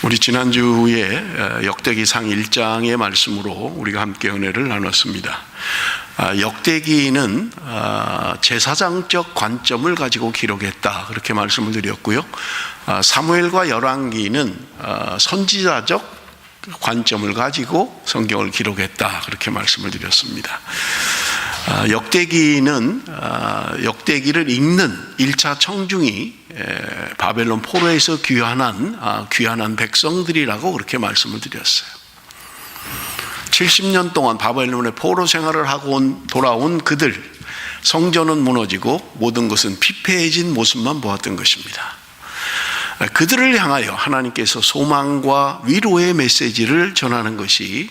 우리 지난주에 역대기상 1장의 말씀으로 우리가 함께 은혜를 나눴습니다. 역대기는 제사장적 관점을 가지고 기록했다, 그렇게 말씀을 드렸고요. 사무엘과 열왕기는 선지자적 관점을 가지고 성경을 기록했다, 그렇게 말씀을 드렸습니다. 역대기를 읽는 1차 청중이 바벨론 포로에서 귀환한 백성들이라고 그렇게 말씀을 드렸어요. 70년 동안 바벨론의 포로 생활을 하고 돌아온 그들, 성전은 무너지고 모든 것은 피폐해진 모습만 보았던 것입니다. 그들을 향하여 하나님께서 소망과 위로의 메시지를 전하는 것이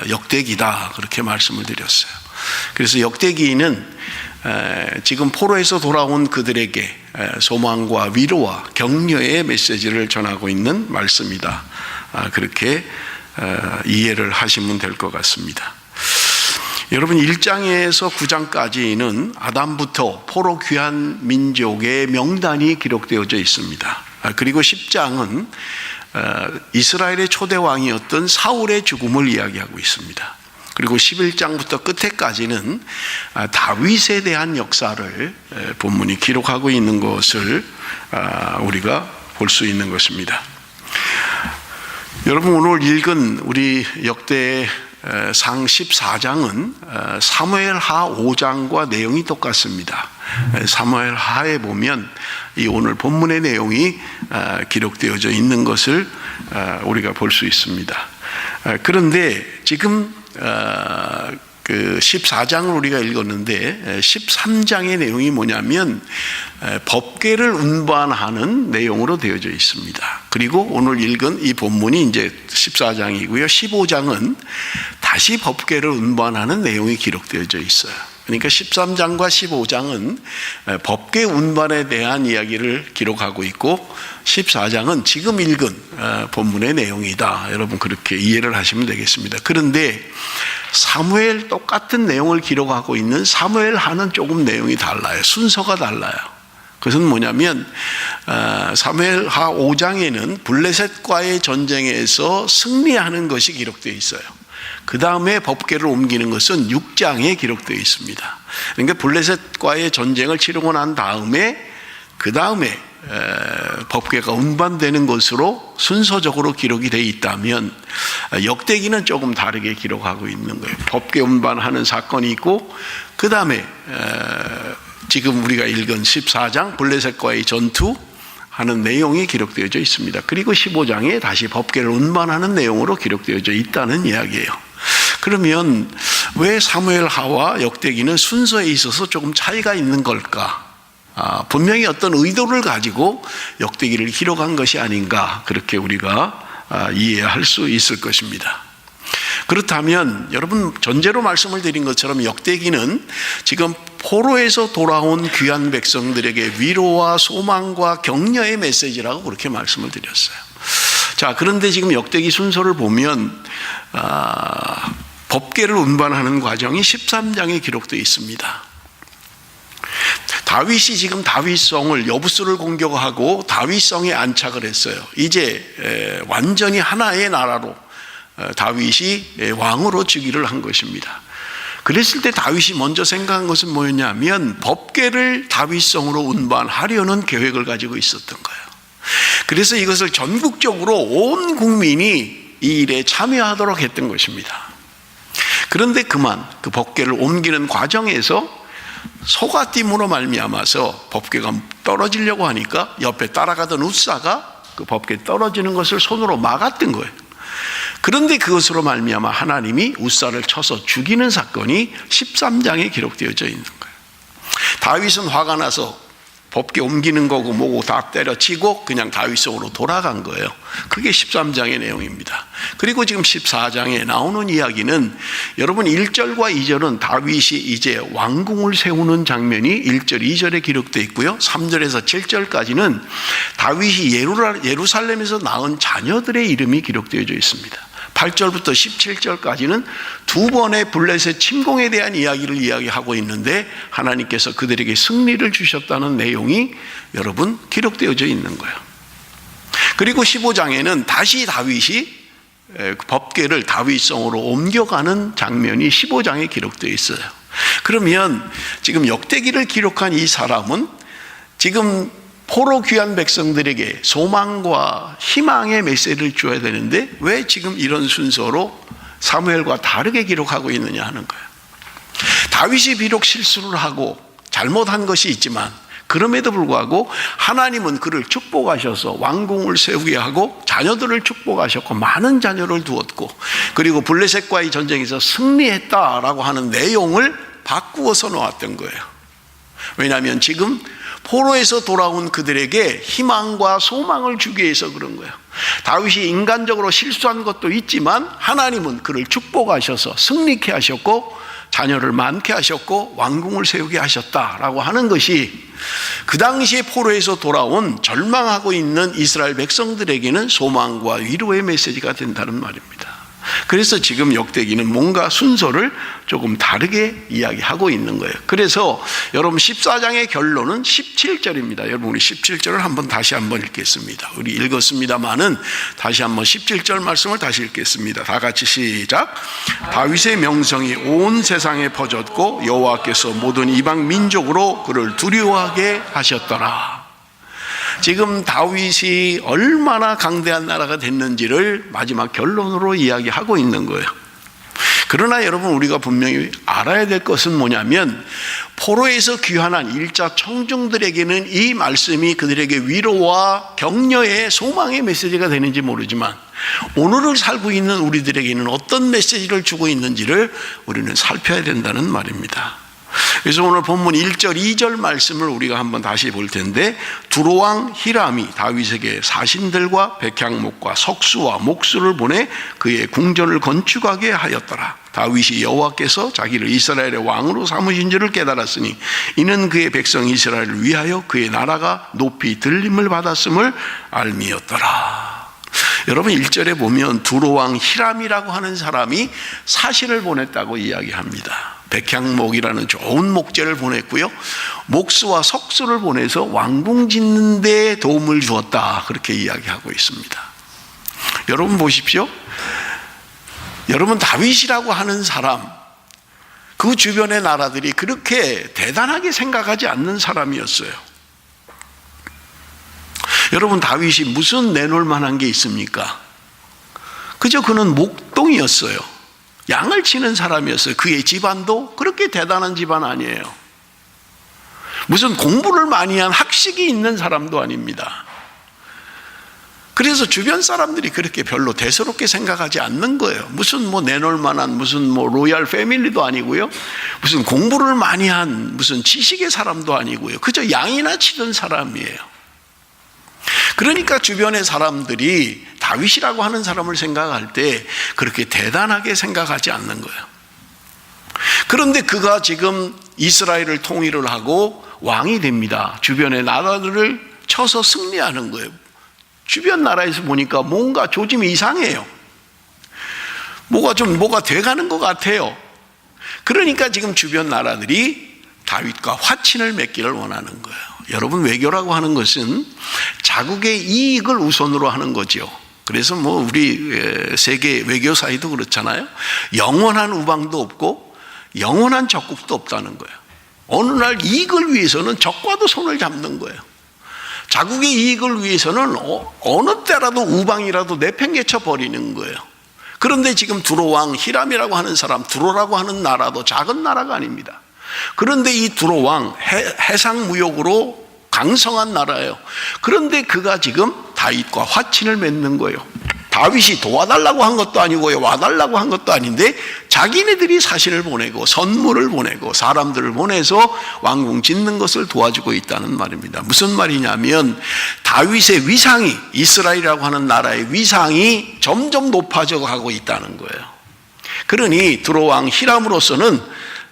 역대기다, 그렇게 말씀을 드렸어요. 그래서 역대기는 지금 포로에서 돌아온 그들에게 소망과 위로와 격려의 메시지를 전하고 있는 말씀이다, 그렇게 이해를 하시면 될 것 같습니다. 여러분, 1장에서 9장까지는 아담부터 포로 귀한 민족의 명단이 기록되어져 있습니다. 그리고 10장은 이스라엘의 초대 왕이었던 사울의 죽음을 이야기하고 있습니다. 그리고 11장부터 끝에까지는 다윗에 대한 역사를 본문이 기록하고 있는 것을 우리가 볼 수 있는 것입니다. 여러분, 오늘 읽은 우리 역대상 14장은 사무엘하 5장과 내용이 똑같습니다. 사무엘하에 보면 이 오늘 본문의 내용이 기록되어져 있는 것을 우리가 볼 수 있습니다. 그런데 지금 그 14장을 우리가 읽었는데 13장의 내용이 뭐냐면 법궤를 운반하는 내용으로 되어져 있습니다. 그리고 오늘 읽은 이 본문이 이제 14장이고요. 15장은 다시 법궤를 운반하는 내용이 기록되어져 있어요. 그러니까 13장과 15장은 법궤 운반에 대한 이야기를 기록하고 있고 14장은 지금 읽은 본문의 내용이다. 여러분, 그렇게 이해를 하시면 되겠습니다. 그런데 사무엘 똑같은 내용을 기록하고 있는 사무엘하는 조금 내용이 달라요. 순서가 달라요. 그것은 뭐냐면 사무엘하 5장에는 블레셋과의 전쟁에서 승리하는 것이 기록되어 있어요. 그 다음에 법궤를 옮기는 것은 6장에 기록되어 있습니다. 그러니까 블레셋과의 전쟁을 치르고 난 다음에 그 다음에 법궤가 운반되는 것으로 순서적으로 기록이 되어 있다면 역대기는 조금 다르게 기록하고 있는 거예요. 법궤 운반하는 사건이 있고 그 다음에 지금 우리가 읽은 14장 블레셋과의 전투 하는 내용이 기록되어져 있습니다. 그리고 15장에 다시 법궤를 운반하는 내용으로 기록되어져 있다는 이야기예요. 그러면 왜 사무엘하와 역대기는 순서에 있어서 조금 차이가 있는 걸까? 분명히 어떤 의도를 가지고 역대기를 기록한 것이 아닌가, 그렇게 우리가 이해할 수 있을 것입니다. 그렇다면 여러분, 전제로 말씀을 드린 것처럼 역대기는 지금 포로에서 돌아온 귀한 백성들에게 위로와 소망과 격려의 메시지라고 그렇게 말씀을 드렸어요. 자, 그런데 지금 역대기 순서를 보면 법궤를 운반하는 과정이 13장에 기록되어 있습니다. 다윗이 지금 다윗성을, 여부스를 공격하고 다윗성에 안착을 했어요. 이제 완전히 하나의 나라로 다윗이 왕으로 즉위를 한 것입니다. 그랬을 때 다윗이 먼저 생각한 것은 뭐였냐면 법궤를 다윗성으로 운반하려는 계획을 가지고 있었던 거예요. 그래서 이것을 전국적으로 온 국민이 이 일에 참여하도록 했던 것입니다. 그런데 그만 그 법궤를 옮기는 과정에서 소가팀으로 말미암아서 법궤가 떨어지려고 하니까 옆에 따라가던 웃사가 그 법궤 떨어지는 것을 손으로 막았던 거예요. 그런데 그것으로 말미암아 하나님이 웃사를 쳐서 죽이는 사건이 13장에 기록되어져 있는 거예요. 다윗은 화가 나서 법궤 옮기는 거고 뭐고 다 때려치고 그냥 다윗성으로 돌아간 거예요. 그게 13장의 내용입니다. 그리고 지금 14장에 나오는 이야기는 여러분 1절과 2절은 다윗이 이제 왕궁을 세우는 장면이 1절, 2절에 기록되어 있고요. 3절에서 7절까지는 다윗이 예루살렘에서 낳은 자녀들의 이름이 기록되어져 있습니다. 8절부터 17절까지는 두 번의 블레셋 침공에 대한 이야기를 이야기하고 있는데 하나님께서 그들에게 승리를 주셨다는 내용이 여러분 기록되어져 있는 거예요. 그리고 15장에는 다시 다윗이 법궤를 다윗성으로 옮겨가는 장면이 15장에 기록되어 있어요. 그러면 지금 역대기를 기록한 이 사람은 지금 포로 귀한 백성들에게 소망과 희망의 메시지를 줘야 되는데 왜 지금 이런 순서로 사무엘과 다르게 기록하고 있느냐 하는 거예요. 다윗이 비록 실수를 하고 잘못한 것이 있지만 그럼에도 불구하고 하나님은 그를 축복하셔서 왕궁을 세우게 하고 자녀들을 축복하셨고 많은 자녀를 두었고 그리고 블레셋과의 전쟁에서 승리했다라고 하는 내용을 바꾸어서 놓았던 거예요. 왜냐하면 지금 포로에서 돌아온 그들에게 희망과 소망을 주기 위해서 그런 거예요. 다윗이 인간적으로 실수한 것도 있지만 하나님은 그를 축복하셔서 승리케 하셨고 자녀를 많게 하셨고 왕궁을 세우게 하셨다라고 하는 것이 그 당시에 포로에서 돌아온 절망하고 있는 이스라엘 백성들에게는 소망과 위로의 메시지가 된다는 말입니다. 그래서 지금 역대기는 뭔가 순서를 조금 다르게 이야기하고 있는 거예요. 그래서 여러분 14장의 결론은 17절입니다. 여러분 우리 17절을 다시 한번 읽겠습니다. 우리 읽었습니다마는 다시 한번 17절 말씀을 다시 읽겠습니다. 다 같이 시작. 다윗의 명성이 온 세상에 퍼졌고 여호와께서 모든 이방 민족으로 그를 두려워하게 하셨더라. 지금 다윗이 얼마나 강대한 나라가 됐는지를 마지막 결론으로 이야기하고 있는 거예요. 그러나 여러분 우리가 분명히 알아야 될 것은 뭐냐면 포로에서 귀환한 일자 청중들에게는 이 말씀이 그들에게 위로와 격려의 소망의 메시지가 되는지 모르지만 오늘을 살고 있는 우리들에게는 어떤 메시지를 주고 있는지를 우리는 살펴야 된다는 말입니다. 그래서 오늘 본문 1절 2절 말씀을 우리가 한번 다시 볼 텐데 두로왕 히람이 다윗에게 사신들과 백향목과 석수와 목수를 보내 그의 궁전을 건축하게 하였더라. 다윗이 여호와께서 자기를 이스라엘의 왕으로 삼으신 줄을 깨달았으니 이는 그의 백성 이스라엘을 위하여 그의 나라가 높이 들림을 받았음을 알미였더라. 여러분 1절에 보면 두로왕 히람이라고 하는 사람이 사신을 보냈다고 이야기합니다. 백향목이라는 좋은 목재를 보냈고요, 목수와 석수를 보내서 왕궁 짓는 데 도움을 주었다, 그렇게 이야기하고 있습니다. 여러분 보십시오. 여러분 다윗이라고 하는 사람, 그 주변의 나라들이 그렇게 대단하게 생각하지 않는 사람이었어요. 여러분 다윗이 무슨 내놓을 만한 게 있습니까? 그저 그는 목동이었어요. 양을 치는 사람이었어요. 그의 집안도 그렇게 대단한 집안 아니에요. 무슨 공부를 많이 한 학식이 있는 사람도 아닙니다. 그래서 주변 사람들이 그렇게 별로 대수롭게 생각하지 않는 거예요. 무슨 내놓을 만한 무슨 로얄 패밀리도 아니고요, 무슨 공부를 많이 한 무슨 지식의 사람도 아니고요, 그저 양이나 치던 사람이에요. 그러니까 주변의 사람들이 다윗이라고 하는 사람을 생각할 때 그렇게 대단하게 생각하지 않는 거예요. 그런데 그가 지금 이스라엘을 통일을 하고 왕이 됩니다. 주변의 나라들을 쳐서 승리하는 거예요. 주변 나라에서 보니까 뭔가 조짐이 이상해요. 뭐가 돼가는 것 같아요. 그러니까 지금 주변 나라들이 다윗과 화친을 맺기를 원하는 거예요. 여러분 외교라고 하는 것은 자국의 이익을 우선으로 하는 거죠. 그래서 우리 세계 외교 사이도 그렇잖아요. 영원한 우방도 없고 영원한 적국도 없다는 거예요. 어느 날 이익을 위해서는 적과도 손을 잡는 거예요. 자국의 이익을 위해서는 어느 때라도 우방이라도 내팽개쳐 버리는 거예요. 그런데 지금 두로왕 히람이라고 하는 사람, 두로라고 하는 나라도 작은 나라가 아닙니다. 그런데 이 두로왕 해상무역으로 강성한 나라예요. 그런데 그가 지금 다윗과 화친을 맺는 거예요. 다윗이 도와달라고 한 것도 아니고요, 와달라고 한 것도 아닌데 자기네들이 사신을 보내고 선물을 보내고 사람들을 보내서 왕궁 짓는 것을 도와주고 있다는 말입니다. 무슨 말이냐면 다윗의 위상이, 이스라엘이라고 하는 나라의 위상이 점점 높아져 가고 있다는 거예요. 그러니 두로왕 히람으로서는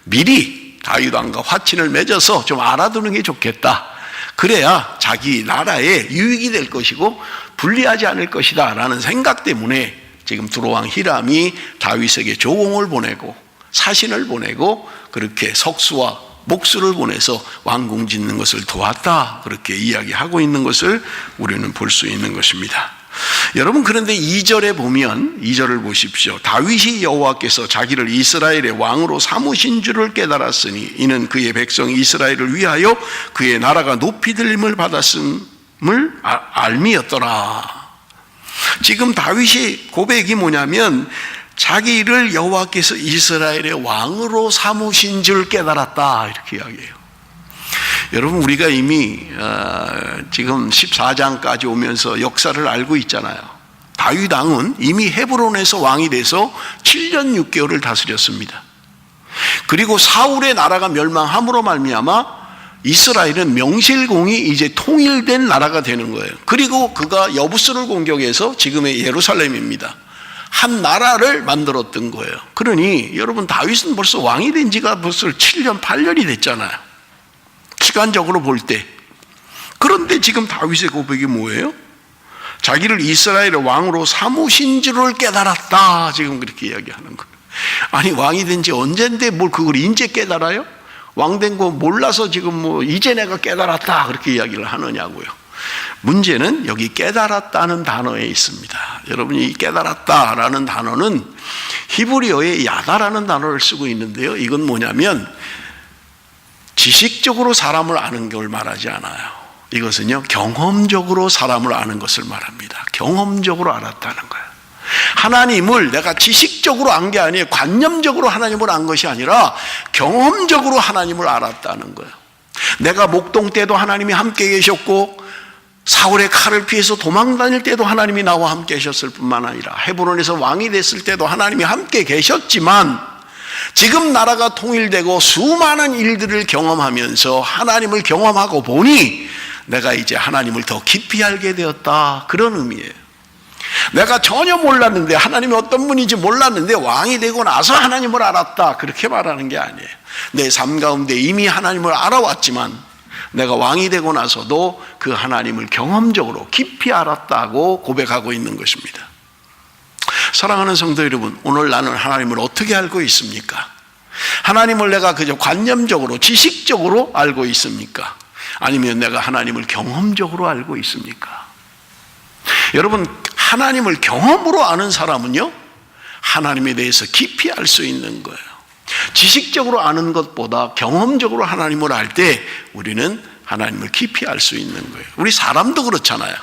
미리 다윗 왕과 화친을 맺어서 좀 알아두는 게 좋겠다. 그래야 자기 나라에 유익이 될 것이고 불리하지 않을 것이다 라는 생각 때문에 지금 두로왕 히람이 다윗에게 조공을 보내고 사신을 보내고 그렇게 석수와 목수를 보내서 왕궁 짓는 것을 도왔다, 그렇게 이야기하고 있는 것을 우리는 볼 수 있는 것입니다. 여러분, 그런데 2절에 보면, 2절을 보십시오. 다윗이 여호와께서 자기를 이스라엘의 왕으로 삼으신 줄을 깨달았으니 이는 그의 백성 이스라엘을 위하여 그의 나라가 높이 들림을 받았음을 알미였더라. 지금 다윗의 고백이 뭐냐면 자기를 여호와께서 이스라엘의 왕으로 삼으신 줄 깨달았다, 이렇게 이야기해요. 여러분, 우리가 이미 지금 14장까지 오면서 역사를 알고 있잖아요. 다윗 왕은 이미 헤브론에서 왕이 돼서 7년 6개월을 다스렸습니다. 그리고 사울의 나라가 멸망함으로 말미암아 이스라엘은 명실공히 이제 통일된 나라가 되는 거예요. 그리고 그가 여부스를 공격해서 지금의 예루살렘입니다. 한 나라를 만들었던 거예요. 그러니 여러분, 다윗은 벌써 왕이 된 지가 벌써 7년 8년이 됐잖아요, 시간적으로 볼 때. 그런데 지금 다윗의 고백이 뭐예요? 자기를 이스라엘의 왕으로 삼으신 줄을 깨달았다, 지금 그렇게 이야기하는 거예요. 아니, 왕이 된 지 언젠데 뭘 그걸 이제 깨달아요? 왕 된 거 몰라서 지금 이제 내가 깨달았다, 그렇게 이야기를 하느냐고요. 문제는 여기 깨달았다는 단어에 있습니다. 여러분이 이 깨달았다라는 단어는 히브리어에 야다라는 단어를 쓰고 있는데요, 이건 뭐냐면 지식적으로 사람을 아는 걸 말하지 않아요. 이것은요, 경험적으로 사람을 아는 것을 말합니다. 경험적으로 알았다는 거예요. 하나님을 내가 지식적으로 안 게 아니에요. 관념적으로 하나님을 안 것이 아니라 경험적으로 하나님을 알았다는 거예요. 내가 목동 때도 하나님이 함께 계셨고, 사울의 칼을 피해서 도망 다닐 때도 하나님이 나와 함께 계셨을 뿐만 아니라 헤브론에서 왕이 됐을 때도 하나님이 함께 계셨지만, 지금 나라가 통일되고 수많은 일들을 경험하면서 하나님을 경험하고 보니 내가 이제 하나님을 더 깊이 알게 되었다, 그런 의미예요. 내가 전혀 몰랐는데, 하나님이 어떤 분인지 몰랐는데 왕이 되고 나서 하나님을 알았다, 그렇게 말하는 게 아니에요. 내 삶 가운데 이미 하나님을 알아왔지만 내가 왕이 되고 나서도 그 하나님을 경험적으로 깊이 알았다고 고백하고 있는 것입니다. 사랑하는 성도 여러분, 오늘 나는 하나님을 어떻게 알고 있습니까? 하나님을 내가 그저 관념적으로 지식적으로 알고 있습니까? 아니면 내가 하나님을 경험적으로 알고 있습니까? 여러분, 하나님을 경험으로 아는 사람은요, 하나님에 대해서 깊이 알 수 있는 거예요. 지식적으로 아는 것보다 경험적으로 하나님을 알 때 우리는 하나님을 깊이 알 수 있는 거예요. 우리 사람도 그렇잖아요.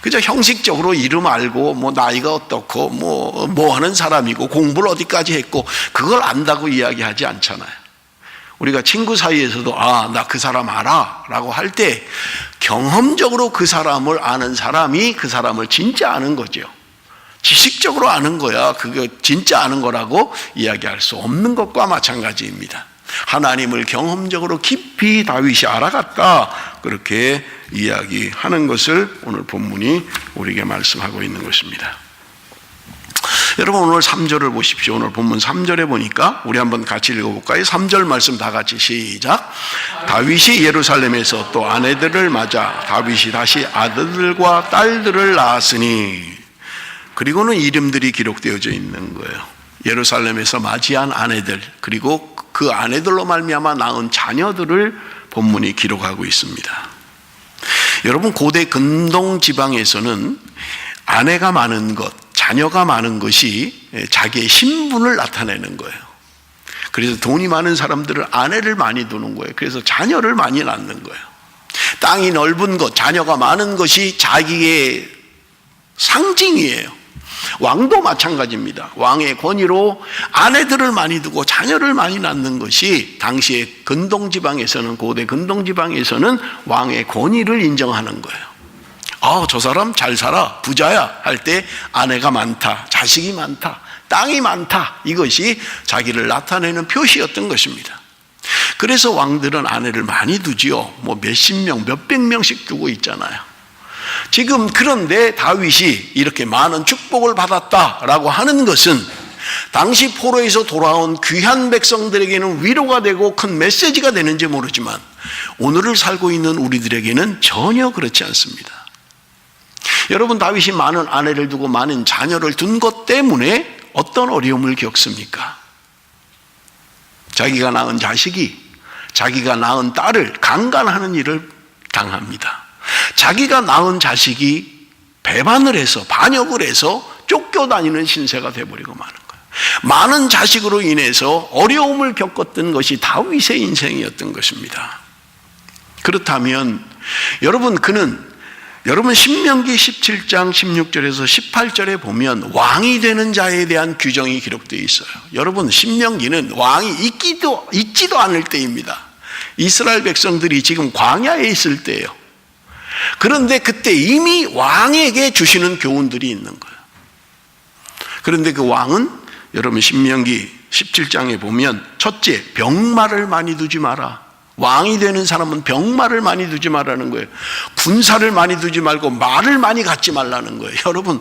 그저 형식적으로 이름 알고 나이가 어떻고 뭐 하는 사람이고 공부를 어디까지 했고 그걸 안다고 이야기하지 않잖아요. 우리가 친구 사이에서도 나 그 사람 알아 라고 할 때 경험적으로 그 사람을 아는 사람이 그 사람을 진짜 아는 거죠. 지식적으로 아는 거야 그게 진짜 아는 거라고 이야기할 수 없는 것과 마찬가지입니다. 하나님을 경험적으로 깊이 다윗이 알아갔다, 그렇게 이야기하는 것을 오늘 본문이 우리에게 말씀하고 있는 것입니다. 여러분, 오늘 3절을 보십시오. 오늘 본문 3절에 보니까 우리 한번 같이 읽어볼까요? 3절 말씀 다 같이 시작. 다윗이 예루살렘에서 또 아내들을 맞아 다윗이 다시 아들들과 딸들을 낳았으니, 그리고는 이름들이 기록되어져 있는 거예요. 예루살렘에서 맞이한 아내들, 그리고 그 아내들로 말미암아 낳은 자녀들을 본문이 기록하고 있습니다. 여러분, 고대 근동 지방에서는 아내가 많은 것, 자녀가 많은 것이 자기의 신분을 나타내는 거예요. 그래서 돈이 많은 사람들은 아내를 많이 두는 거예요. 그래서 자녀를 많이 낳는 거예요. 땅이 넓은 것, 자녀가 많은 것이 자기의 상징이에요. 왕도 마찬가지입니다. 왕의 권위로 아내들을 많이 두고 자녀를 많이 낳는 것이 당시의 근동지방에서는, 고대 근동지방에서는 왕의 권위를 인정하는 거예요. 저 사람 잘 살아, 부자야 할 때 아내가 많다, 자식이 많다, 땅이 많다, 이것이 자기를 나타내는 표시였던 것입니다. 그래서 왕들은 아내를 많이 두지요. 몇십 명, 몇백 명씩 두고 있잖아요. 지금 그런데 다윗이 이렇게 많은 축복을 받았다라고 하는 것은 당시 포로에서 돌아온 귀한 백성들에게는 위로가 되고 큰 메시지가 되는지 모르지만 오늘을 살고 있는 우리들에게는 전혀 그렇지 않습니다. 여러분, 다윗이 많은 아내를 두고 많은 자녀를 둔 것 때문에 어떤 어려움을 겪습니까? 자기가 낳은 자식이 자기가 낳은 딸을 강간하는 일을 당합니다. 자기가 낳은 자식이 배반을 해서 반역을 해서 쫓겨다니는 신세가 되어버리고 마는 거예요. 많은 자식으로 인해서 어려움을 겪었던 것이 다윗의 인생이었던 것입니다. 그렇다면 여러분 신명기 17장 16절에서 18절에 보면 왕이 되는 자에 대한 규정이 기록되어 있어요. 여러분 신명기는 왕이 있지도 않을 때입니다. 이스라엘 백성들이 지금 광야에 있을 때예요. 그런데 그때 이미 왕에게 주시는 교훈들이 있는 거예요. 그런데 그 왕은 여러분 신명기 17장에 보면 첫째, 병마를 많이 두지 마라. 왕이 되는 사람은 병마를 많이 두지 말라는 거예요. 군사를 많이 두지 말고 말을 많이 갖지 말라는 거예요. 여러분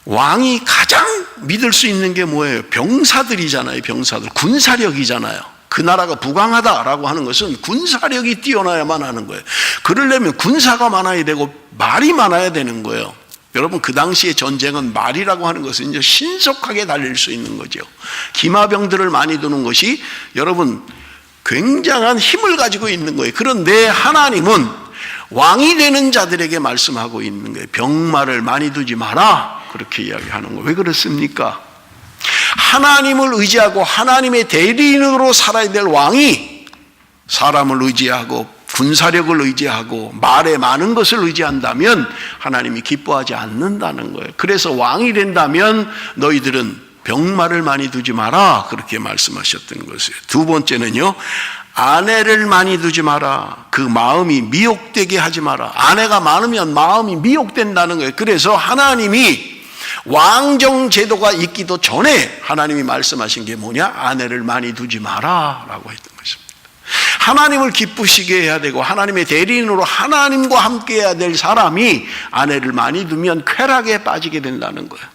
왕이 가장 믿을 수 있는 게 뭐예요? 병사들이잖아요. 병사들, 군사력이잖아요. 그 나라가 부강하다라고 하는 것은 군사력이 뛰어나야만 하는 거예요. 그러려면 군사가 많아야 되고 말이 많아야 되는 거예요. 여러분 그 당시의 전쟁은 말이라고 하는 것은 이제 신속하게 달릴 수 있는 거죠. 기마병들을 많이 두는 것이 여러분 굉장한 힘을 가지고 있는 거예요. 그런데 하나님은 왕이 되는 자들에게 말씀하고 있는 거예요. 병마를 많이 두지 마라, 그렇게 이야기하는 거예요. 왜 그렇습니까? 하나님을 의지하고 하나님의 대리인으로 살아야 될 왕이 사람을 의지하고 군사력을 의지하고 말에 많은 것을 의지한다면 하나님이 기뻐하지 않는다는 거예요. 그래서 왕이 된다면 너희들은 병마를 많이 두지 마라, 그렇게 말씀하셨던 것이에요. 두 번째는요, 아내를 많이 두지 마라. 그 마음이 미혹되게 하지 마라. 아내가 많으면 마음이 미혹된다는 거예요. 그래서 하나님이 왕정 제도가 있기도 전에 하나님이 말씀하신 게 뭐냐? 아내를 많이 두지 마라 라고 했던 것입니다. 하나님을 기쁘시게 해야 되고 하나님의 대리인으로 하나님과 함께 해야 될 사람이 아내를 많이 두면 쾌락에 빠지게 된다는 거예요.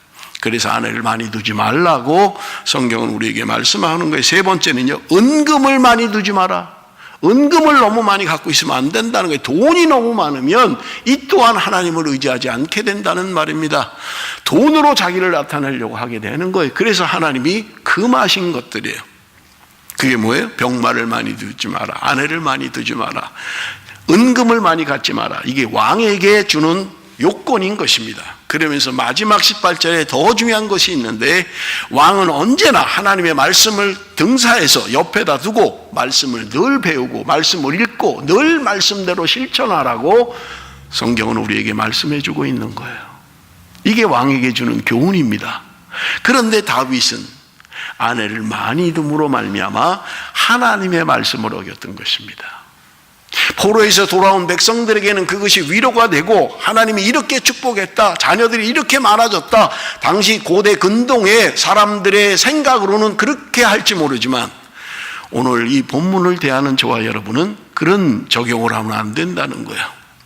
그래서 아내를 많이 두지 말라고 성경은 우리에게 말씀하는 거예요. 세 번째는요, 은금을 많이 두지 마라. 은금을 너무 많이 갖고 있으면 안 된다는 거예요. 돈이 너무 많으면 이 또한 하나님을 의지하지 않게 된다는 말입니다. 돈으로 자기를 나타내려고 하게 되는 거예요. 그래서 하나님이 금하신 것들이에요. 그게 뭐예요? 병마를 많이 두지 마라. 아내를 많이 두지 마라. 은금을 많이 갖지 마라. 이게 왕에게 주는 요건인 것입니다. 그러면서 마지막 18절에 더 중요한 것이 있는데, 왕은 언제나 하나님의 말씀을 등사해서 옆에다 두고 말씀을 늘 배우고 말씀을 읽고 늘 말씀대로 실천하라고 성경은 우리에게 말씀해 주고 있는 거예요. 이게 왕에게 주는 교훈입니다. 그런데 다윗은 아내를 많이 둠으로 말미암아 하나님의 말씀을 어겼던 것입니다. 포로에서 돌아온 백성들에게는 그것이 위로가 되고 하나님이 이렇게 축복했다, 자녀들이 이렇게 많아졌다, 당시 고대 근동의 사람들의 생각으로는 그렇게 할지 모르지만 오늘 이 본문을 대하는 저와 여러분은 그런 적용을 하면 안 된다는 거예요.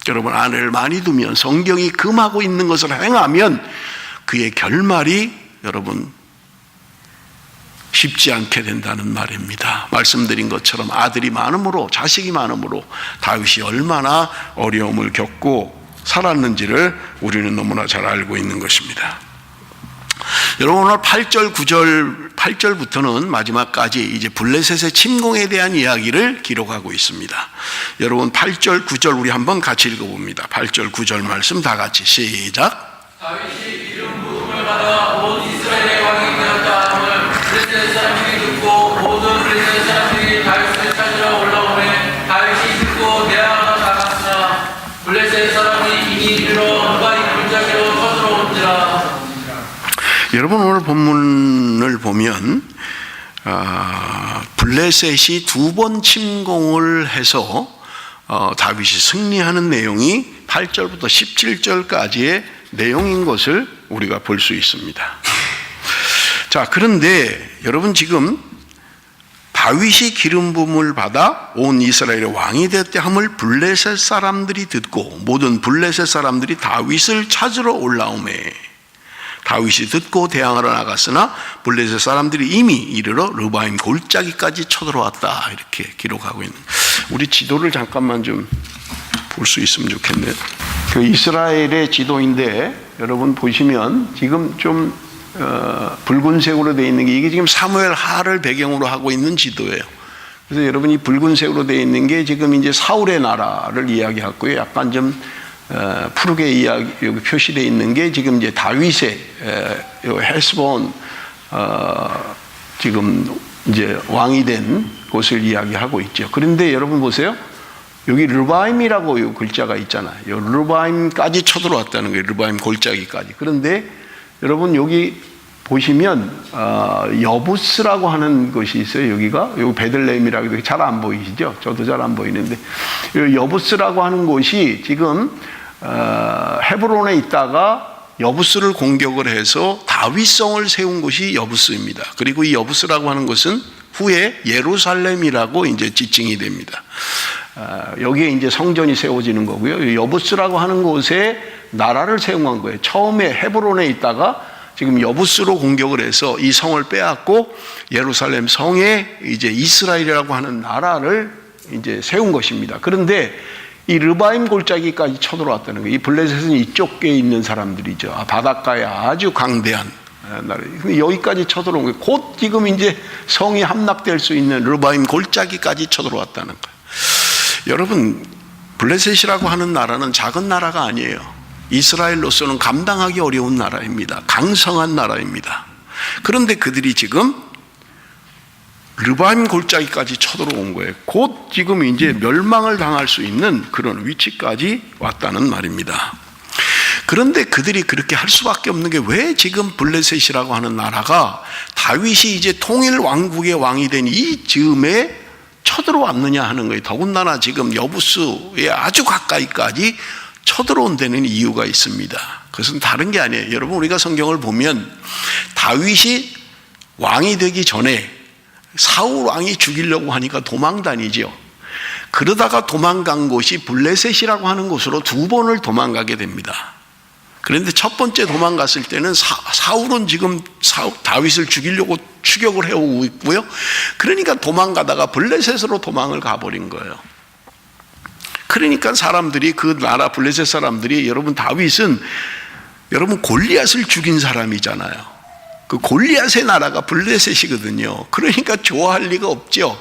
여러분 아내를 많이 두면, 성경이 금하고 있는 것을 행하면 그의 결말이 여러분 쉽지 않게 된다는 말입니다. 말씀드린 것처럼 아들이 많음으로, 자식이 많음으로 다윗이 얼마나 어려움을 겪고 살았는지를 우리는 너무나 잘 알고 있는 것입니다. 여러분 오늘 8절, 9절, 8절부터는 마지막까지 이제 블레셋의 침공에 대한 이야기를 기록하고 있습니다. 여러분 8절, 9절 우리 한번 같이 읽어봅니다. 8절, 9절 말씀 다 같이 시작. 다윗이 기름 부음을 받아 온 이스라엘의 왕이 되었다 함을 블레셋 사람들이 듣고 모든 블레셋 사람들이 다윗을 찾으러 올라오매 다윗이 듣고 대항하러 나갔으나 블레셋 사람이 이미 이르러 누가이 골짜기로 쳐들어온지라. 여러분 오늘 본문을 보면 블레셋이 두 번 침공을 해서 다윗이 승리하는 내용이 8절부터 17절까지의 내용인 것을 우리가 볼 수 있습니다. 자, 그런데 여러분 지금 다윗이 기름 부음을 받아 온 이스라엘의 왕이 되었다 함을 블레셋 사람들이 듣고 모든 블레셋 사람들이 다윗을 찾으러 올라오매 다윗이 듣고 대항하러 나갔으나 블레셋 사람들이 이미 이르러 르바임 골짜기까지 쳐들어왔다, 이렇게 기록하고 있는. 우리 지도를 잠깐만 좀 볼 수 있으면 좋겠네요. 그 이스라엘의 지도인데 여러분 보시면 지금 좀 붉은색으로 되어 있는 게 이게 지금 사무엘 하를 배경으로 하고 있는 지도예요. 그래서 여러분이 붉은색으로 되어 있는 게 지금 이제 사울의 나라를 이야기하고요. 약간 좀 푸르게 여기 표시되어 있는 게 지금 이제 다윗의 헤스본 지금 이제 왕이 된 곳을 이야기하고 있죠. 그런데 여러분 보세요. 여기 르바임이라고 요 글자가 있잖아요. 요 르바임까지 쳐들어왔다는 거예요. 르바임 골짜기까지. 그런데 여러분 여기 보시면 여부스라고 하는 것이 있어요. 여기가 여기 베들레헴이라고 해도 잘 안 보이시죠? 저도 잘 안 보이는데 요 여부스라고 하는 곳이 지금 헤브론에 있다가 여부스를 공격을 해서 다윗성을 세운 곳이 여부스입니다. 그리고 이 여부스라고 하는 것은 후에 예루살렘이라고 이제 지칭이 됩니다. 여기에 이제 성전이 세워지는 거고요. 여부스라고 하는 곳에 나라를 세운 거예요. 처음에 헤브론에 있다가 지금 여부스로 공격을 해서 이 성을 빼앗고 예루살렘 성에 이제 이스라엘이라고 하는 나라를 이제 세운 것입니다. 그런데 이 르바임 골짜기까지 쳐들어왔다는 거예요. 이 블레셋은 이쪽에 있는 사람들이죠. 바닷가에 아주 강대한 나라. 여기까지 쳐들어온 거예요. 곧 지금 이제 성이 함락될 수 있는 르바임 골짜기까지 쳐들어왔다는 거예요. 여러분, 블레셋이라고 하는 나라는 작은 나라가 아니에요. 이스라엘로서는 감당하기 어려운 나라입니다. 강성한 나라입니다. 그런데 그들이 지금 르바임 골짜기까지 쳐들어온 거예요. 곧 지금 이제 멸망을 당할 수 있는 그런 위치까지 왔다는 말입니다. 그런데 그들이 그렇게 할 수밖에 없는 게 왜 지금 블레셋이라고 하는 나라가 다윗이 이제 통일 왕국의 왕이 된 이 즈음에 쳐들어왔느냐 하는 거예요. 더군다나 지금 여부스에 아주 가까이까지 쳐들어온 데는 이유가 있습니다. 그것은 다른 게 아니에요. 여러분, 우리가 성경을 보면 다윗이 왕이 되기 전에 사울 왕이 죽이려고 하니까 도망 다니죠. 그러다가 도망간 곳이 블레셋이라고 하는 곳으로 2번을 도망가게 됩니다. 그런데 첫 번째 도망갔을 때는 사울은 지금 다윗을 죽이려고 추격을 해오고 있고요. 그러니까 도망가다가 블레셋으로 도망을 가버린 거예요. 그러니까 사람들이 그 나라 블레셋 사람들이 여러분 다윗은 여러분 골리앗을 죽인 사람이잖아요. 그 골리앗의 나라가 블레셋이거든요. 그러니까 좋아할 리가 없죠.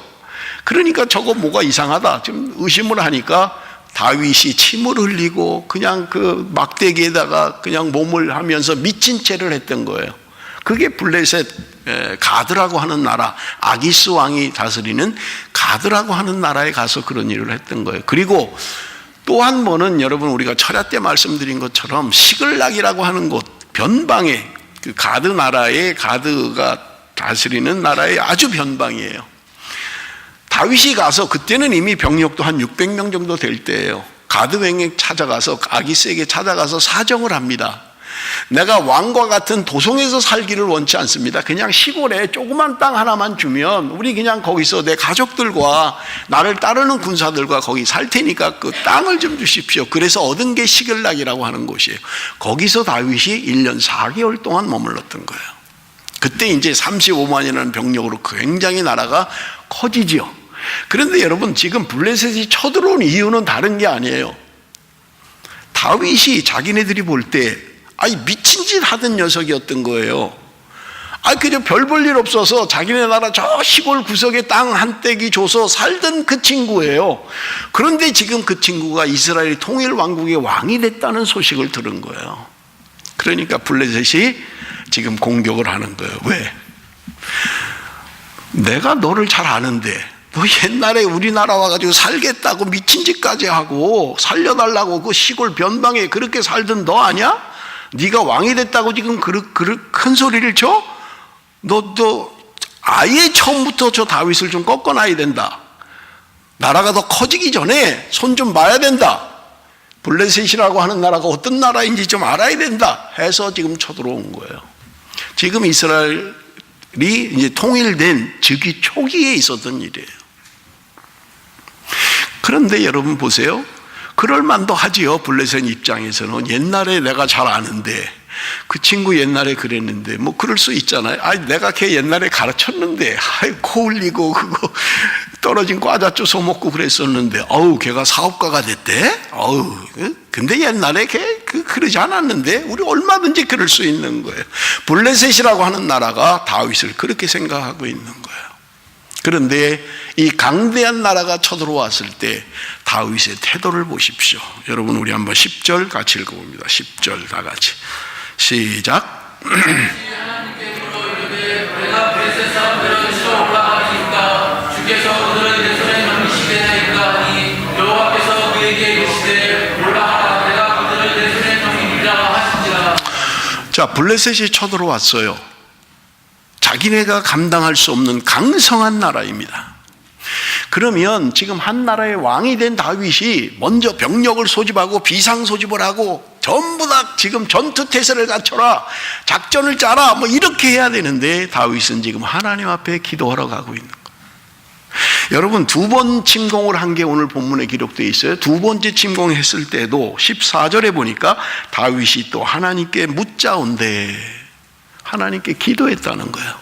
그러니까 저거 뭐가 이상하다 좀 의심을 하니까 다윗이 침을 흘리고 그냥 그 막대기에다가 그냥 몸을 하면서 미친 채를 했던 거예요. 그게 블레셋 가드라고 하는 나라, 아기스 왕이 다스리는 가드라고 하는 나라에 가서 그런 일을 했던 거예요. 그리고 또 한 번은 여러분 우리가 철야 때 말씀드린 것처럼 시글락이라고 하는 곳 변방에 그 가드 나라의 가드가 다스리는 나라의 아주 변방이에요. 다윗이 가서 그때는 이미 병력도 한 600명 정도 될 때예요. 가드왕에 찾아가서 아기스에게 찾아가서 사정을 합니다. 내가 왕과 같은 도성에서 살기를 원치 않습니다. 그냥 시골에 조그만 땅 하나만 주면 우리 그냥 거기서 내 가족들과 나를 따르는 군사들과 거기 살 테니까 그 땅을 좀 주십시오. 그래서 얻은 게 시글락이라고 하는 곳이에요. 거기서 다윗이 1년 4개월 동안 머물렀던 거예요. 그때 이제 35만이라는 병력으로 굉장히 나라가 커지죠. 그런데 여러분 지금 블레셋이 쳐들어온 이유는 다른 게 아니에요. 다윗이 자기네들이 볼 때 미친 짓 하던 녀석이었던 거예요. 그냥 별 볼 일 없어서 자기네 나라 저 시골 구석에 땅 한 떼기 줘서 살던 그 친구예요. 그런데 지금 그 친구가 이스라엘 통일 왕국의 왕이 됐다는 소식을 들은 거예요. 그러니까 블레셋이 지금 공격을 하는 거예요. 왜? 내가 너를 잘 아는데 너 옛날에 우리나라 와가지고 살겠다고 미친 짓까지 하고 살려달라고 그 시골 변방에 그렇게 살던 너 아니야? 네가 왕이 됐다고 지금 큰 소리를 쳐? 너 아예 처음부터 저 다윗을 좀 꺾어놔야 된다. 나라가 더 커지기 전에 손 좀 봐야 된다. 블레셋이라고 하는 나라가 어떤 나라인지 좀 알아야 된다 해서 지금 쳐들어온 거예요. 지금 이스라엘이 이제 통일된 즉위 초기에 있었던 일이에요. 그런데 여러분 보세요. 그럴 만도 하지요. 블레셋 입장에서는 옛날에 내가 잘 아는데 그 친구 옛날에 그랬는데 뭐 그럴 수 있잖아요. 내가 걔 옛날에 가르쳤는데 코 흘리고 그거 떨어진 과자 주워 먹고 그랬었는데 걔가 사업가가 됐대. 근데 옛날에 걔 그러지 않았는데 우리 얼마든지 그럴 수 있는 거예요. 블레셋이라고 하는 나라가 다윗을 그렇게 생각하고 있는 거예요. 그런데 이 강대한 나라가 쳐들어왔을 때 다윗의 태도를 보십시오. 여러분, 우리 한번 10절 같이 읽어봅니다. 10절 다 같이 시작. 하나님께 물어 이르되 내가 블레셋 사람들을 치러 올라가니까 주께서 그들을 내 손에 넘기시겠나이까 하니 여호와께서 그에게 이르시되 올라가라 내가 그들을 내 손에 넘기리라 하신지라. 자, 블레셋이 쳐들어왔어요. 자기네가 감당할 수 없는 강성한 나라입니다. 그러면 지금 한 나라의 왕이 된 다윗이 먼저 병력을 소집하고 비상 소집을 하고 전부 다 지금 전투태세를 갖춰라, 작전을 짜라, 뭐 이렇게 해야 되는데 다윗은 지금 하나님 앞에 기도하러 가고 있는 거예요. 여러분, 두 번 침공을 한 게 오늘 본문에 기록되어 있어요. 두 번째 침공했을 때도 14절에 보니까 다윗이 또 하나님께 묻자온대 하나님께 기도했다는 거예요.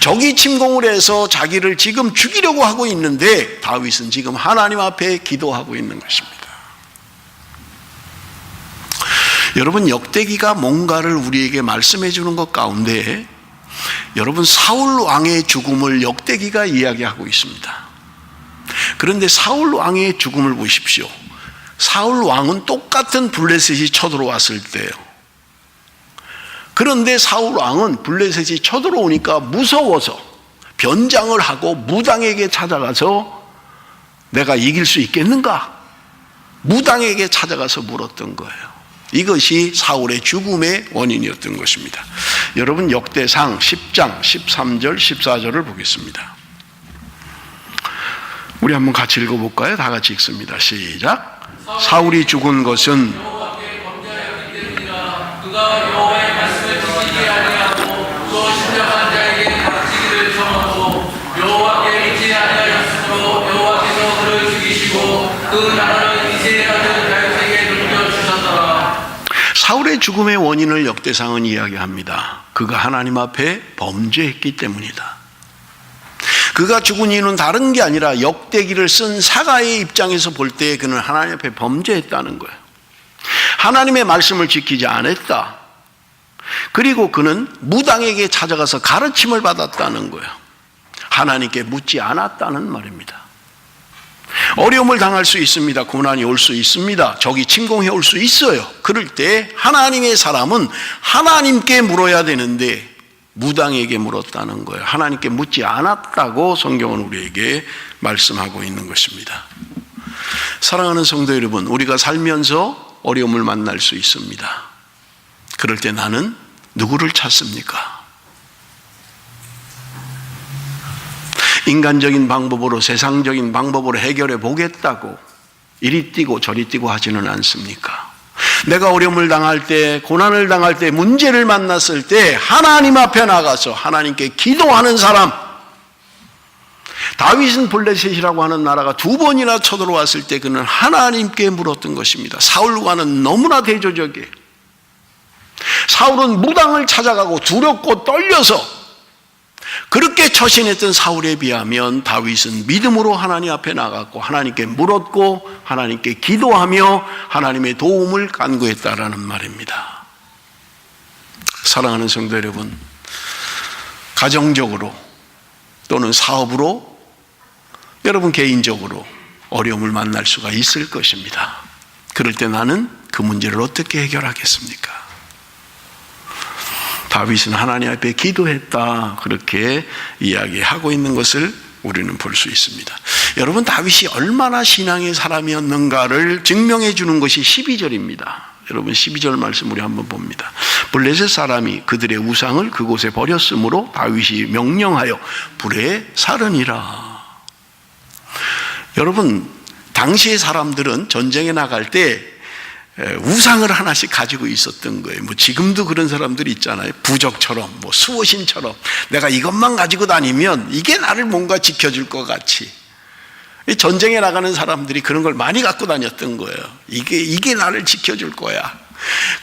적이 침공을 해서 자기를 지금 죽이려고 하고 있는데 다윗은 지금 하나님 앞에 기도하고 있는 것입니다. 여러분, 역대기가 뭔가를 우리에게 말씀해 주는 것 가운데 여러분, 사울 왕의 죽음을 역대기가 이야기하고 있습니다. 그런데 사울 왕의 죽음을 보십시오. 사울 왕은 똑같은 블레셋이 쳐들어왔을 때예요. 그런데 사울 왕은 블레셋이 쳐들어오니까 무서워서 변장을 하고 무당에게 찾아가서 내가 이길 수 있겠는가? 무당에게 찾아가서 물었던 거예요. 이것이 사울의 죽음의 원인이었던 것입니다. 여러분, 역대상 10장 13절 14절을 보겠습니다. 우리 한번 같이 읽어볼까요? 다 같이 읽습니다. 시작. 사울이 죽은 것은 여호와께 범죄하였기 때문이라. 그가 여호와의 말씀을 지키지 아니하고 또 신령한 자에게 닥치기를 청하고 여호와께 믿지 아니하였으므로 여호와께서 그를 죽이시고 그 나라를 이스라엘 아들 다윗에게 넘겨주셨더라. 사울의 죽음의 원인을 역대상은 이야기합니다. 그가 하나님 앞에 범죄했기 때문이다. 그가 죽은 이유는 다른 게 아니라 역대기를 쓴 사가의 입장에서 볼 때 그는 하나님 앞에 범죄했다는 거예요. 하나님의 말씀을 지키지 않았다. 그리고 그는 무당에게 찾아가서 가르침을 받았다는 거예요. 하나님께 묻지 않았다는 말입니다. 어려움을 당할 수 있습니다. 고난이 올 수 있습니다. 적이 침공해 올 수 있어요. 그럴 때 하나님의 사람은 하나님께 물어야 되는데 무당에게 물었다는 거예요. 하나님께 묻지 않았다고 성경은 우리에게 말씀하고 있는 것입니다. 사랑하는 성도 여러분, 우리가 살면서 어려움을 만날 수 있습니다. 그럴 때 나는 누구를 찾습니까? 인간적인 방법으로, 세상적인 방법으로 해결해 보겠다고 이리 뛰고 저리 뛰고 하지는 않습니까? 내가 어려움을 당할 때, 고난을 당할 때, 문제를 만났을 때 하나님 앞에 나가서 하나님께 기도하는 사람. 다윗은 블레셋이라고 하는 나라가 두 번이나 쳐들어왔을 때 그는 하나님께 물었던 것입니다. 사울과는 너무나 대조적이에요. 사울은 무당을 찾아가고 두렵고 떨려서 그렇게 처신했던 사울에 비하면 다윗은 믿음으로 하나님 앞에 나갔고 하나님께 물었고 하나님께 기도하며 하나님의 도움을 간구했다라는 말입니다. 사랑하는 성도 여러분, 가정적으로 또는 사업으로 여러분 개인적으로 어려움을 만날 수가 있을 것입니다. 그럴 때 나는 그 문제를 어떻게 해결하겠습니까? 다윗은 하나님 앞에 기도했다, 그렇게 이야기하고 있는 것을 우리는 볼 수 있습니다. 여러분, 다윗이 얼마나 신앙의 사람이었는가를 증명해 주는 것이 12절입니다. 여러분, 12절 말씀 우리 한번 봅니다. 블레셋 사람이 그들의 우상을 그곳에 버렸으므로 다윗이 명령하여 불에 사르니라. 여러분, 당시의 사람들은 전쟁에 나갈 때 우상을 하나씩 가지고 있었던 거예요. 뭐 지금도 그런 사람들이 있잖아요. 부적처럼, 뭐 수호신처럼 내가 이것만 가지고 다니면 이게 나를 뭔가 지켜줄 것 같이. 전쟁에 나가는 사람들이 그런 걸 많이 갖고 다녔던 거예요. 이게 나를 지켜줄 거야.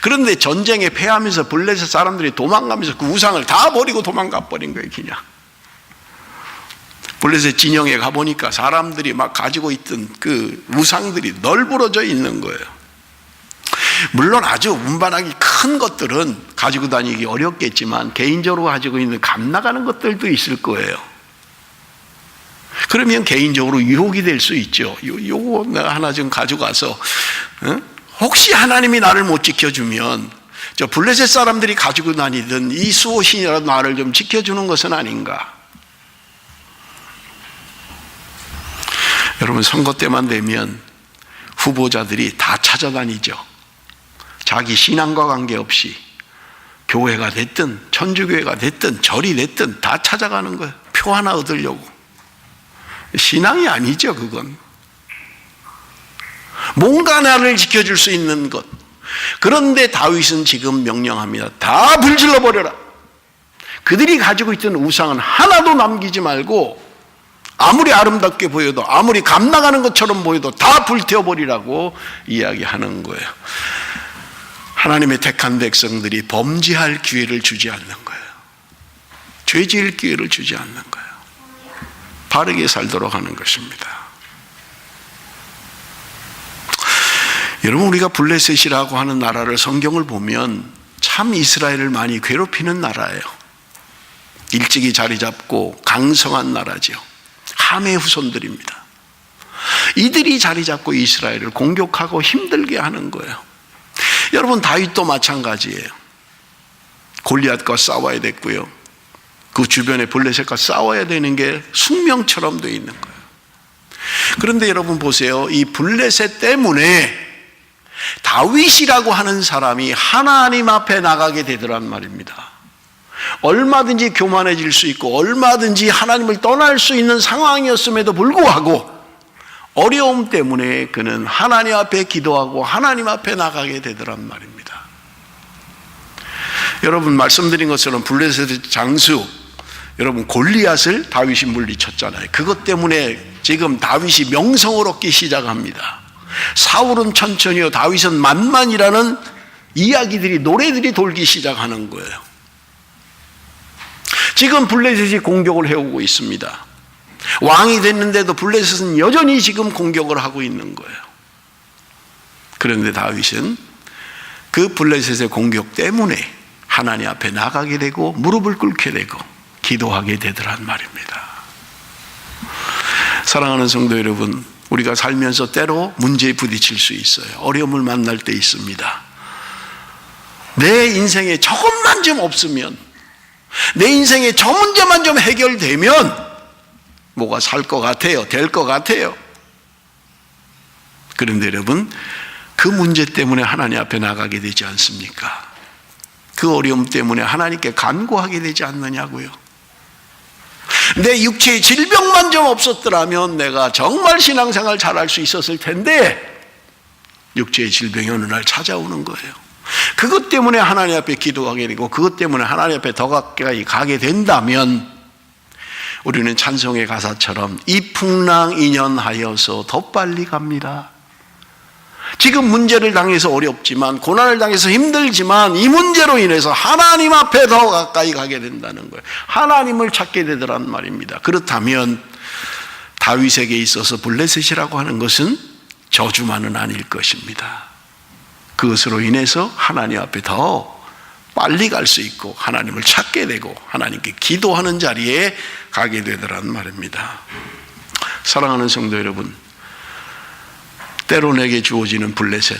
그런데 전쟁에 패하면서 블레셋 사람들이 도망가면서 그 우상을 다 버리고 도망가 버린 거예요, 그냥. 블레셋 진영에 가보니까 사람들이 막 가지고 있던 그 우상들이 널브러져 있는 거예요. 물론 아주 운반하기 큰 것들은 가지고 다니기 어렵겠지만 개인적으로 가지고 있는 값나가는 것들도 있을 거예요. 그러면 개인적으로 유혹이 될 수 있죠. 요거 내가 하나 좀 가져가서 혹시 하나님이 나를 못 지켜주면 저 블레셋 사람들이 가지고 다니던 이 수호신이라도 나를 좀 지켜주는 것은 아닌가. 여러분, 선거 때만 되면 후보자들이 다 찾아다니죠. 자기 신앙과 관계없이 교회가 됐든 천주교회가 됐든 절이 됐든 다 찾아가는 거예요. 표 하나 얻으려고. 신앙이 아니죠, 그건. 뭔가 나를 지켜줄 수 있는 것. 그런데 다윗은 지금 명령합니다. 다 불질러 버려라. 그들이 가지고 있던 우상은 하나도 남기지 말고 아무리 아름답게 보여도 아무리 감나가는 것처럼 보여도 다 불태워버리라고 이야기하는 거예요. 하나님의 택한 백성들이 범죄할 기회를 주지 않는 거예요. 죄 지을 기회를 주지 않는 거예요. 바르게 살도록 하는 것입니다. 여러분, 우리가 블레셋이라고 하는 나라를 성경을 보면 참 이스라엘을 많이 괴롭히는 나라예요. 일찍이 자리 잡고 강성한 나라죠. 함의 후손들입니다. 이들이 자리 잡고 이스라엘을 공격하고 힘들게 하는 거예요. 여러분, 다윗도 마찬가지예요. 골리앗과 싸워야 됐고요. 그 주변에 블레셋과 싸워야 되는 게 숙명처럼 되어 있는 거예요. 그런데 여러분 보세요. 이 블레셋 때문에 다윗이라고 하는 사람이 하나님 앞에 나가게 되더란 말입니다. 얼마든지 교만해질 수 있고 얼마든지 하나님을 떠날 수 있는 상황이었음에도 불구하고 어려움 때문에 그는 하나님 앞에 기도하고 하나님 앞에 나가게 되더란 말입니다. 여러분, 말씀드린 것처럼 블레셋의 장수, 여러분 골리앗을 다윗이 물리쳤잖아요. 그것 때문에 지금 다윗이 명성을 얻기 시작합니다. 사울은 천천히요, 다윗은 만만이라는 이야기들이, 노래들이 돌기 시작하는 거예요. 지금 블레셋이 공격을 해오고 있습니다. 왕이 됐는데도 블레셋은 여전히 지금 공격을 하고 있는 거예요. 그런데 다윗은 그 블레셋의 공격 때문에 하나님 앞에 나가게 되고 무릎을 꿇게 되고 기도하게 되더란 말입니다. 사랑하는 성도 여러분, 우리가 살면서 때로 문제에 부딪힐 수 있어요. 어려움을 만날 때 있습니다. 내 인생에 저것만 좀 없으면, 내 인생에 저 문제만 좀 해결되면 뭐가 살 것 같아요. 될 것 같아요. 그런데 여러분, 그 문제 때문에 하나님 앞에 나가게 되지 않습니까? 그 어려움 때문에 하나님께 간구하게 되지 않느냐고요. 내 육체의 질병만 좀 없었더라면 내가 정말 신앙생활 잘할 수 있었을 텐데 육체의 질병이 어느 날 찾아오는 거예요. 그것 때문에 하나님 앞에 기도하게 되고 그것 때문에 하나님 앞에 더 가까이 가게 된다면 우리는 찬송의 가사처럼 이풍랑인연하여서 더 빨리 갑니다. 지금 문제를 당해서 어렵지만, 고난을 당해서 힘들지만 이 문제로 인해서 하나님 앞에 더 가까이 가게 된다는 거예요. 하나님을 찾게 되더란 말입니다. 그렇다면 다윗에게 있어서 블레셋이라고 하는 것은 저주만은 아닐 것입니다. 그것으로 인해서 하나님 앞에 더 빨리 갈 수 있고 하나님을 찾게 되고 하나님께 기도하는 자리에 가게 되더란 말입니다. 사랑하는 성도 여러분, 때로 내게 주어지는 블레셋,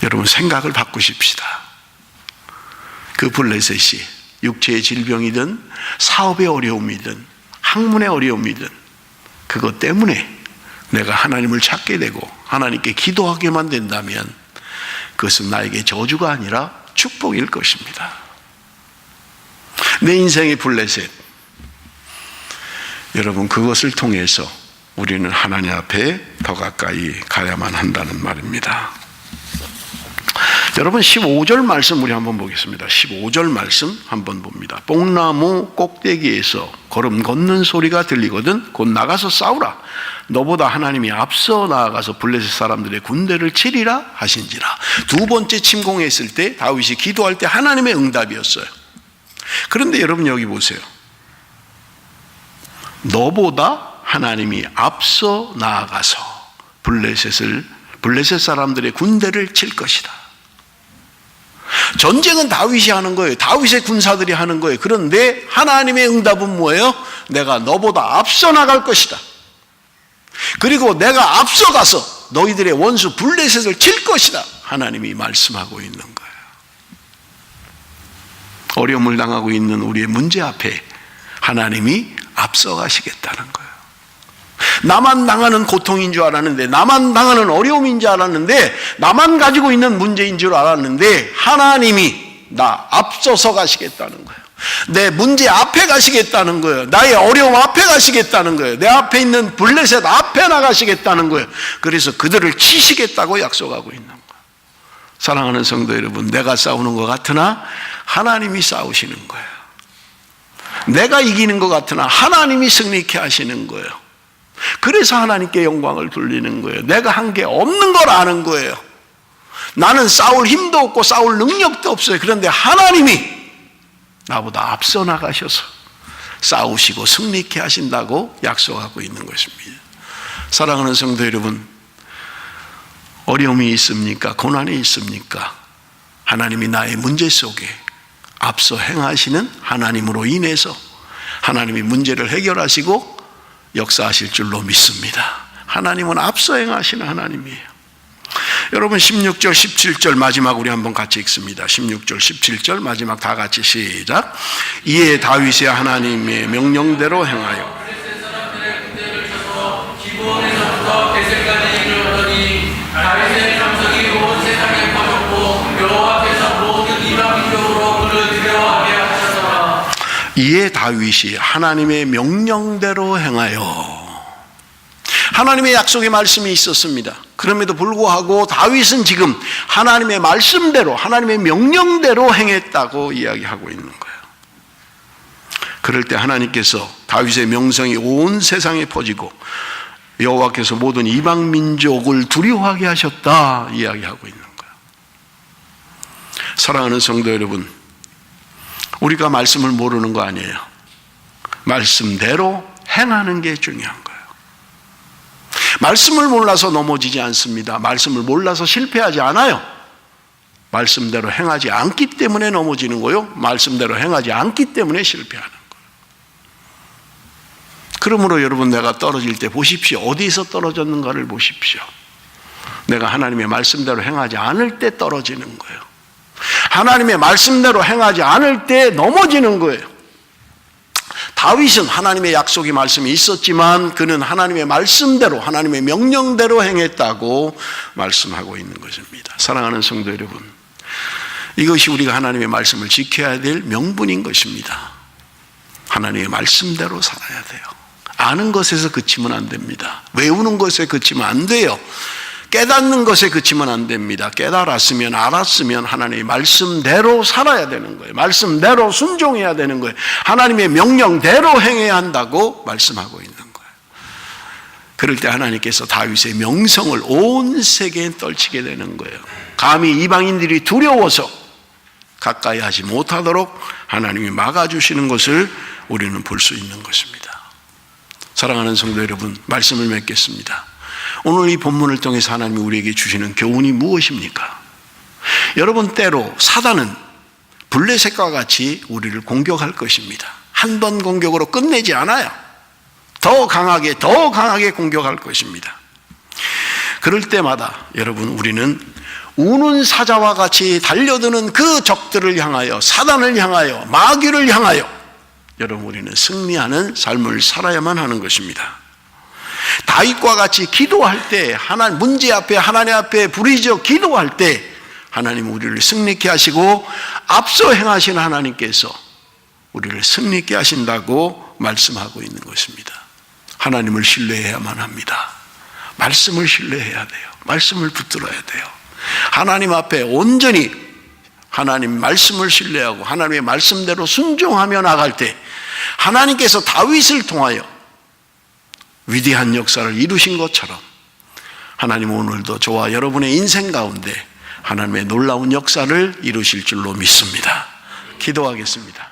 여러분 생각을 바꾸십시다. 그 블레셋이 육체의 질병이든 사업의 어려움이든 학문의 어려움이든 그것 때문에 내가 하나님을 찾게 되고 하나님께 기도하게만 된다면 그것은 나에게 저주가 아니라 축복일 것입니다. 내 인생의 블레셋, 여러분 그것을 통해서 우리는 하나님 앞에 더 가까이 가야만 한다는 말입니다. 여러분 15절 말씀 우리 한번 보겠습니다. 15절 말씀 한번 봅니다. 뽕나무 꼭대기에서 걸음 걷는 소리가 들리거든 곧 나가서 싸우라. 너보다 하나님이 앞서 나아가서 블레셋 사람들의 군대를 치리라 하신지라. 두 번째 침공했을 때 다윗이 기도할 때 하나님의 응답이었어요. 그런데 여러분 여기 보세요. 너보다 하나님이 앞서 나아가서 블레셋 사람들의 군대를 칠 것이다. 전쟁은 다윗이 하는 거예요. 다윗의 군사들이 하는 거예요. 그런데 하나님의 응답은 뭐예요? 내가 너보다 앞서 나갈 것이다. 그리고 내가 앞서가서 너희들의 원수 블레셋을 칠 것이다. 하나님이 말씀하고 있는 거예요. 어려움을 당하고 있는 우리의 문제 앞에 하나님이 앞서가시겠다는 거예요. 나만 당하는 고통인 줄 알았는데, 나만 당하는 어려움인 줄 알았는데, 나만 가지고 있는 문제인 줄 알았는데 하나님이 나 앞서서 가시겠다는 거예요. 내 문제 앞에 가시겠다는 거예요. 나의 어려움 앞에 가시겠다는 거예요. 내 앞에 있는 블레셋 앞에 나가시겠다는 거예요. 그래서 그들을 치시겠다고 약속하고 있는 거예요. 사랑하는 성도 여러분, 내가 싸우는 것 같으나 하나님이 싸우시는 거예요. 내가 이기는 것 같으나 하나님이 승리케 하시는 거예요. 그래서 하나님께 영광을 돌리는 거예요. 내가 한 게 없는 걸 아는 거예요. 나는 싸울 힘도 없고 싸울 능력도 없어요. 그런데 하나님이 나보다 앞서 나가셔서 싸우시고 승리케 하신다고 약속하고 있는 것입니다. 사랑하는 성도 여러분, 어려움이 있습니까? 고난이 있습니까? 하나님이 나의 문제 속에 앞서 행하시는 하나님으로 인해서 하나님이 문제를 해결하시고 역사하실 줄로 믿습니다. 하나님은 앞서 행하시는 하나님이에요. 여러분 16절 17절 마지막 우리 한번 같이 읽습니다. 16절 17절 마지막 다 같이 시작. 이에 다윗이 하나님의 명령대로 행하여 기브온에서부터 베셀까지 이르렀더니 다윗의 명성이 온 세상에 퍼졌고 여호와께서 모든 이방 민족으로 그를 두려워하게 하셨더라. 이에 다윗이 하나님의 명령대로 행하여, 하나님의 약속의 말씀이 있었습니다. 그럼에도 불구하고 다윗은 지금 하나님의 말씀대로, 하나님의 명령대로 행했다고 이야기하고 있는 거예요. 그럴 때 하나님께서 다윗의 명성이 온 세상에 퍼지고 여호와께서 모든 이방 민족을 두려워하게 하셨다 이야기하고 있는 거예요. 사랑하는 성도 여러분, 우리가 말씀을 모르는 거 아니에요. 말씀대로 행하는 게 중요한 거예요. 말씀을 몰라서 넘어지지 않습니다. 말씀을 몰라서 실패하지 않아요. 말씀대로 행하지 않기 때문에 넘어지는 거요, 말씀대로 행하지 않기 때문에 실패하는 거예요. 그러므로 여러분, 내가 떨어질 때 보십시오. 어디서 떨어졌는가를 보십시오. 내가 하나님의 말씀대로 행하지 않을 때 떨어지는 거예요. 하나님의 말씀대로 행하지 않을 때 넘어지는 거예요. 다윗은 하나님의 약속의 말씀이 있었지만 그는 하나님의 말씀대로, 하나님의 명령대로 행했다고 말씀하고 있는 것입니다. 사랑하는 성도 여러분, 이것이 우리가 하나님의 말씀을 지켜야 될 명분인 것입니다. 하나님의 말씀대로 살아야 돼요. 아는 것에서 그치면 안 됩니다. 외우는 것에 그치면 안 돼요. 깨닫는 것에 그치면 안 됩니다. 깨달았으면, 알았으면 하나님의 말씀대로 살아야 되는 거예요. 말씀대로 순종해야 되는 거예요. 하나님의 명령대로 행해야 한다고 말씀하고 있는 거예요. 그럴 때 하나님께서 다윗의 명성을 온 세계에 떨치게 되는 거예요. 감히 이방인들이 두려워서 가까이 하지 못하도록 하나님이 막아주시는 것을 우리는 볼 수 있는 것입니다. 사랑하는 성도 여러분, 말씀을 맺겠습니다. 오늘 이 본문을 통해서 하나님이 우리에게 주시는 교훈이 무엇입니까? 여러분, 때로 사단은 블레셋과 같이 우리를 공격할 것입니다. 한 번 공격으로 끝내지 않아요. 더 강하게 공격할 것입니다. 그럴 때마다 여러분, 우리는 우는 사자와 같이 달려드는 그 적들을 향하여, 사단을 향하여, 마귀를 향하여 여러분, 우리는 승리하는 삶을 살아야만 하는 것입니다. 다윗과 같이 기도할 때, 하나님 문제 앞에, 하나님 앞에 부르짖어 기도할 때 하나님 우리를 승리케 하시고 앞서 행하신 하나님께서 우리를 승리케 하신다고 말씀하고 있는 것입니다. 하나님을 신뢰해야만 합니다. 말씀을 신뢰해야 돼요. 말씀을 붙들어야 돼요. 하나님 앞에 온전히 하나님 말씀을 신뢰하고 하나님의 말씀대로 순종하며 나갈 때 하나님께서 다윗을 통하여 위대한 역사를 이루신 것처럼 하나님은 오늘도 저와 여러분의 인생 가운데 하나님의 놀라운 역사를 이루실 줄로 믿습니다. 기도하겠습니다.